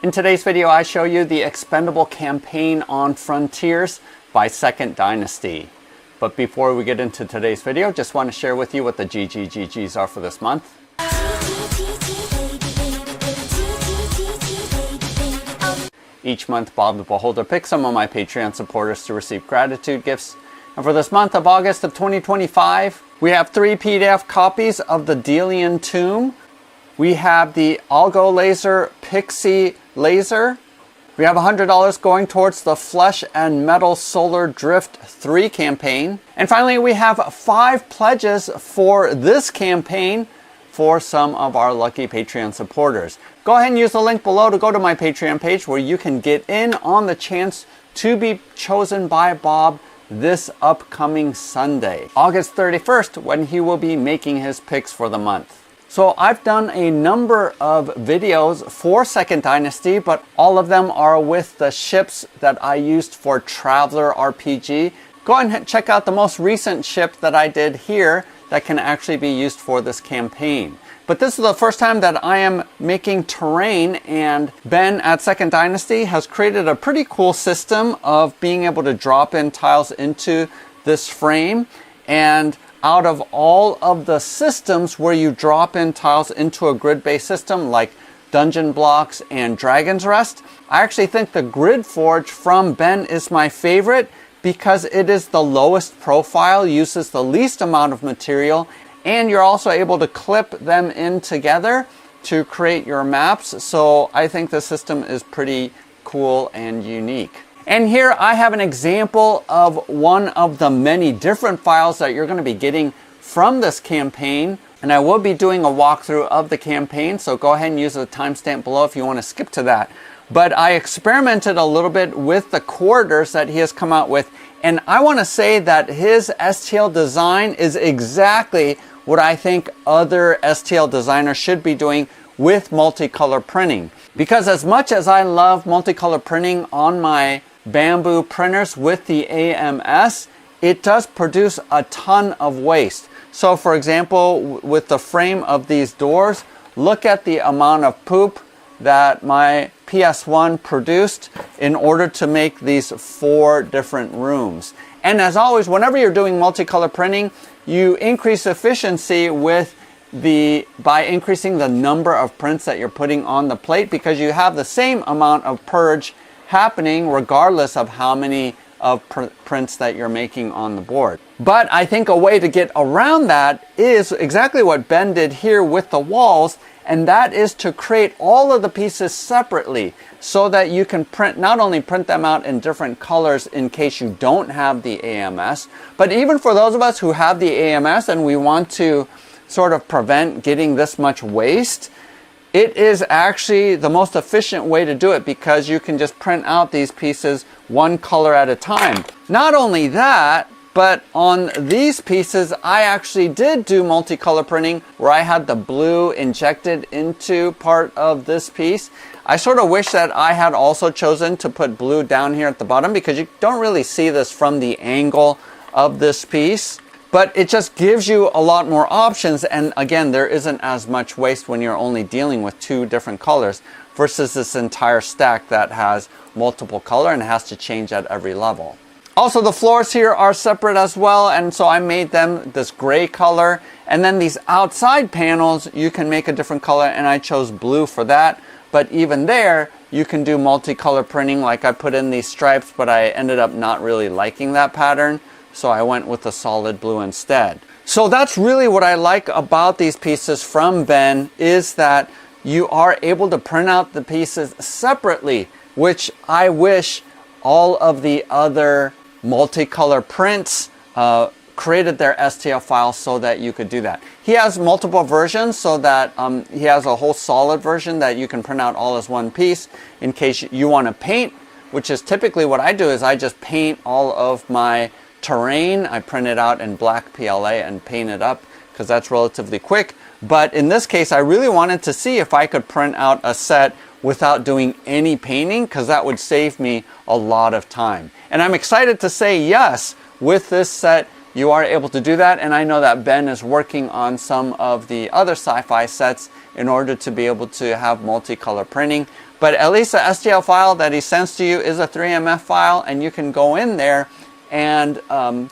In today's video, I show you the Expendable campaign on Frontiers by Second Dynasty. But before we get into today's video, just want to share with you what the GGGGs are for this month. Each month, Bob the Beholder picks some of my Patreon supporters to receive gratitude gifts. And for this month of August of 2025, we have 3 PDF copies of the Delian Tomb. We have the Algo Laser Pixie Laser. We have $100 going towards the Flesh and Metal Solar Drift 3 campaign. And finally, we have 5 pledges for this campaign for some of our lucky Patreon supporters. Go ahead and use the link below to go to my Patreon page where you can get in on the chance to be chosen by Bob this upcoming Sunday, August 31st, when he will be making his picks for the month. So I've done a number of videos for Second Dynasty, but all of them are with the ships that I used for Traveler RPG. Go ahead and check out the most recent ship that I did here that can actually be used for this campaign. But this is the first time that I am making terrain, and Ben at Second Dynasty has created a pretty cool system of being able to drop in tiles into this frame. And out of all of the systems where you drop in tiles into a grid-based system like Dungeon Blocks and Dragon's Rest, I actually think the Grid Forge from Ben is my favorite because it is the lowest profile, uses the least amount of material, and you're also able to clip them in together to create your maps. So I think the system is pretty cool and unique. And here I have an example of one of the many different files that you're going to be getting from this campaign. And I will be doing a walkthrough of the campaign, so go ahead and use the timestamp below if you want to skip to that. But I experimented a little bit with the corridors that he has come out with. And I want to say that his STL design is exactly what I think other STL designers should be doing with multicolor printing. Because as much as I love multicolor printing on my bamboo printers with the AMS, it does produce a ton of waste. So for example, with the frame of these doors, look at the amount of poop that my PS1 produced in order to make these 4 different rooms. And as always, whenever you're doing multicolor printing, you increase efficiency by increasing the number of prints that you're putting on the plate, because you have the same amount of purge happening regardless of how many of prints that you're making on the board. But I think a way to get around that is exactly what Ben did here with the walls, and that is to create all of the pieces separately so that you can not only print them out in different colors in case you don't have the AMS, but even for those of us who have the AMS and we want to sort of prevent getting this much waste, it is actually the most efficient way to do it because you can just print out these pieces one color at a time. Not only that, but on these pieces, I actually did do multicolor printing where I had the blue injected into part of this piece. I sort of wish that I had also chosen to put blue down here at the bottom because you don't really see this from the angle of this piece. But it just gives you a lot more options, and again, there isn't as much waste when you're only dealing with 2 different colors versus this entire stack that has multiple color and has to change at every level. Also, the floors here are separate as well, and so I made them this gray color, and then these outside panels you can make a different color, and I chose blue for that. But even there, you can do multicolor printing, like I put in these stripes, but I ended up not really liking that pattern. So I went with the solid blue instead. So that's really what I like about these pieces from Ben, is that you are able to print out the pieces separately, which I wish all of the other multicolor prints created their STL files so that you could do that. He has multiple versions so that he has a whole solid version that you can print out all as one piece in case you want to paint, which is typically what I do. Is I just paint all of my terrain. I print it out in black PLA and paint it up because that's relatively quick. But in this case, I really wanted to see if I could print out a set without doing any painting, because that would save me a lot of time. And I'm excited to say yes, with this set you are able to do that, and I know that Ben is working on some of the other SciFi sets in order to be able to have multicolor printing. But at least the STL file that he sends to you is a 3MF file, and you can go in there and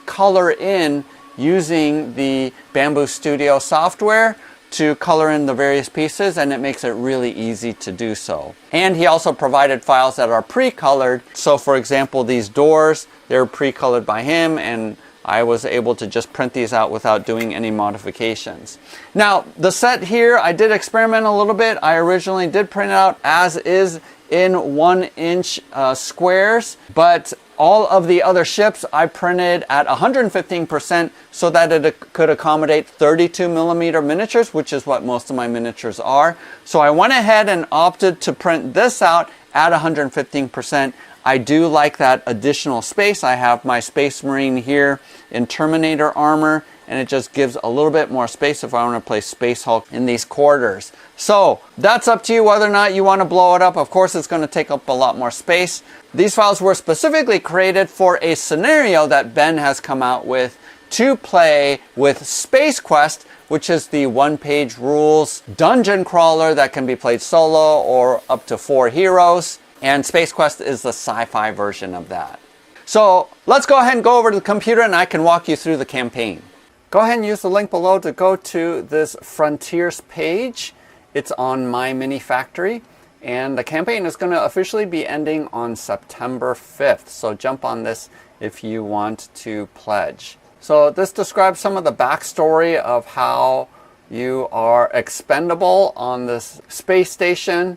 color in using the Bamboo Studio software to color in the various pieces, and it makes it really easy to do so. And he also provided files that are pre-colored. So for example, these doors, they're pre-colored by him, and I was able to just print these out without doing any modifications. Now, the set here, I did experiment a little bit. I originally did print it out as is in 1-inch squares, but all of the other ships I printed at 115% so that it could accommodate 32mm miniatures, which is what most of my miniatures are. So I went ahead and opted to print this out at 115%. I do like that additional space. I have my Space Marine here in Terminator armor, and it just gives a little bit more space if I want to place Space Hulk in these quarters. So that's up to you whether or not you want to blow it up. Of course, it's going to take up a lot more space. These files were specifically created for a scenario that Ben has come out with to play with Space Quest, which is the one-page rules dungeon crawler that can be played solo or up to 4 heroes. And Space Quest is the sci-fi version of that. So let's go ahead and go over to the computer and I can walk you through the campaign. Go ahead and use the link below to go to this Frontiers page. It's on My Mini Factory, and the campaign is going to officially be ending on September 5th. So jump on this if you want to pledge. So this describes some of the backstory of how you are expendable on this space station,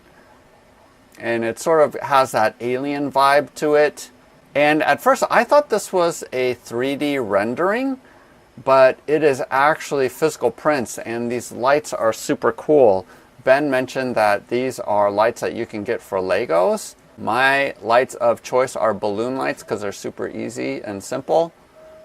and it sort of has that alien vibe to it. And at first I thought this was a 3D rendering, but it is actually physical prints, and these lights are super cool. Ben mentioned that these are lights that you can get for Legos. My lights of choice are balloon lights because they're super easy and simple.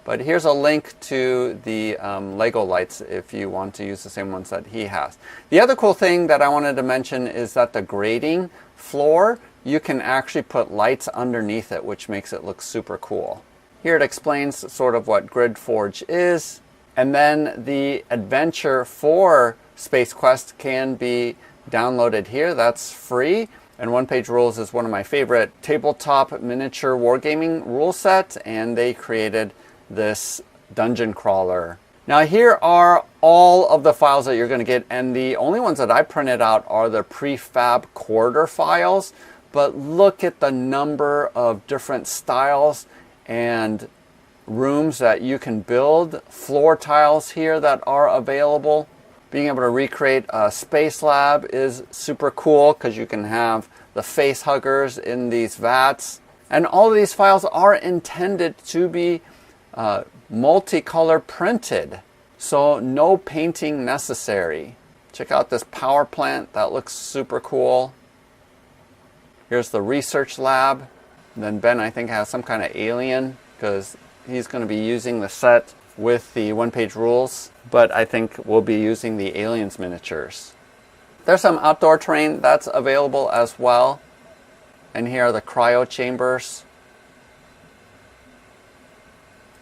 But here's a link to the Lego lights if you want to use the same ones that he has. The other cool thing that I wanted to mention is that the grading floor, you can actually put lights underneath it, which makes it look super cool. Here it explains sort of what GridForge is. And then the adventure for Space Quest can be downloaded here. That's free. And One Page Rules is one of my favorite tabletop miniature wargaming rule set, and they created this dungeon crawler. Now here are all of the files that you're going to get, and the only ones that I printed out are the prefab quarter files. But look at the number of different styles and rooms that you can build. Floor tiles here that are available. Being able to recreate a space lab is super cool because you can have the face huggers in these vats. And all of these files are intended to be multicolor printed, so no painting necessary. Check out this power plant, that looks super cool. Here's the research lab. And then Ben, I think, has some kind of alien because he's going to be using the set with the One Page Rules, but I think we'll be using the aliens miniatures. There's some outdoor terrain that's available as well. And here are the cryo chambers.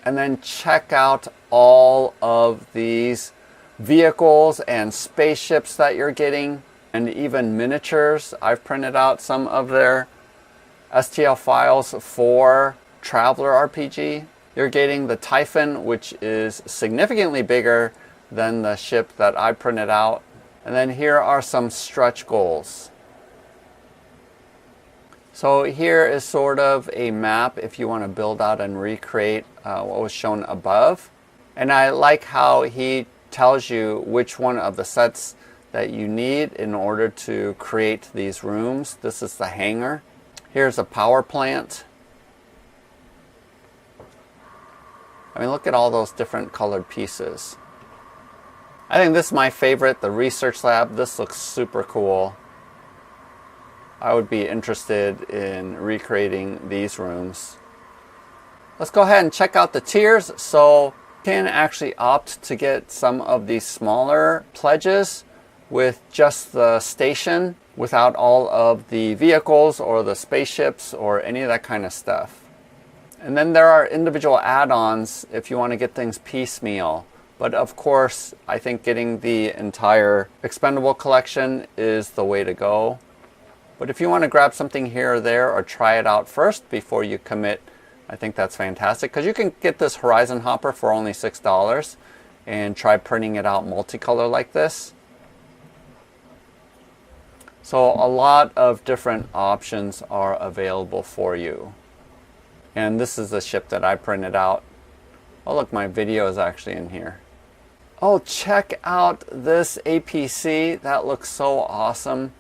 And then check out all of these vehicles and spaceships that you're getting, and even miniatures. I've printed out some of their STL files for Traveler RPG. You're getting the Typhon, which is significantly bigger than the ship that I printed out. And then here are some stretch goals. So here is sort of a map if you want to build out and recreate what was shown above. And I like how he tells you which one of the sets that you need in order to create these rooms. This is the hangar. Here's a power plant. I mean, look at all those different colored pieces. I think this is my favorite, the research lab. This looks super cool. I would be interested in recreating these rooms. Let's go ahead and check out the tiers. So you can actually opt to get some of these smaller pledges with just the station, without all of the vehicles or the spaceships or any of that kind of stuff. And then there are individual add-ons if you want to get things piecemeal. But of course, I think getting the entire Expendable collection is the way to go. But if you want to grab something here or there or try it out first before you commit, I think that's fantastic, because you can get this Horizon Hopper for only $6 and try printing it out multicolor like this. So a lot of different options are available for you. And this is the ship that I printed out. Oh look, my video is actually in here. Oh, check out this APC. That looks so awesome.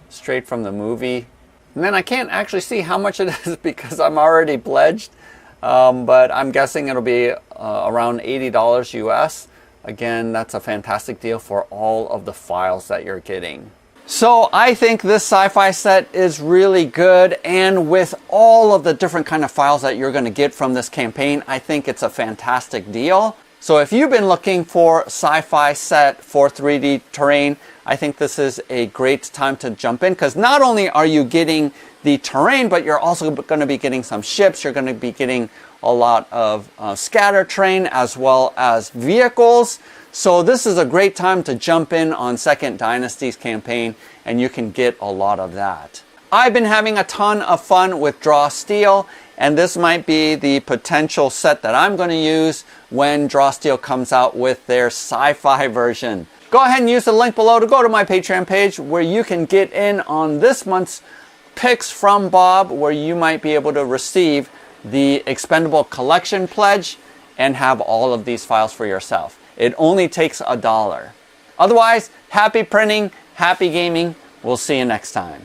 Straight from the movie. And then I can't actually see how much it is because I'm already pledged. But I'm guessing it'll be around $80 US. Again, that's a fantastic deal for all of the files that you're getting. So I think this SciFi set is really good, and with all of the different kind of files that you're going to get from this campaign, I think it's a fantastic deal. So if you've been looking for SciFi set for 3D terrain, I think this is a great time to jump in, because not only are you getting the terrain, but you're also going to be getting some ships. You're going to be getting a lot of scatter terrain as well as vehicles. So this is a great time to jump in on Second Dynasty's campaign, and you can get a lot of that. I've been having a ton of fun with Draw Steel, and this might be the potential set that I'm going to use when Draw Steel comes out with their SciFi version. Go ahead and use the link below to go to my Patreon page, where you can get in on this month's picks from Bob, where you might be able to receive the Expendable Collection pledge and have all of these files for yourself. It only takes $1. Otherwise, happy printing, happy gaming. We'll see you next time.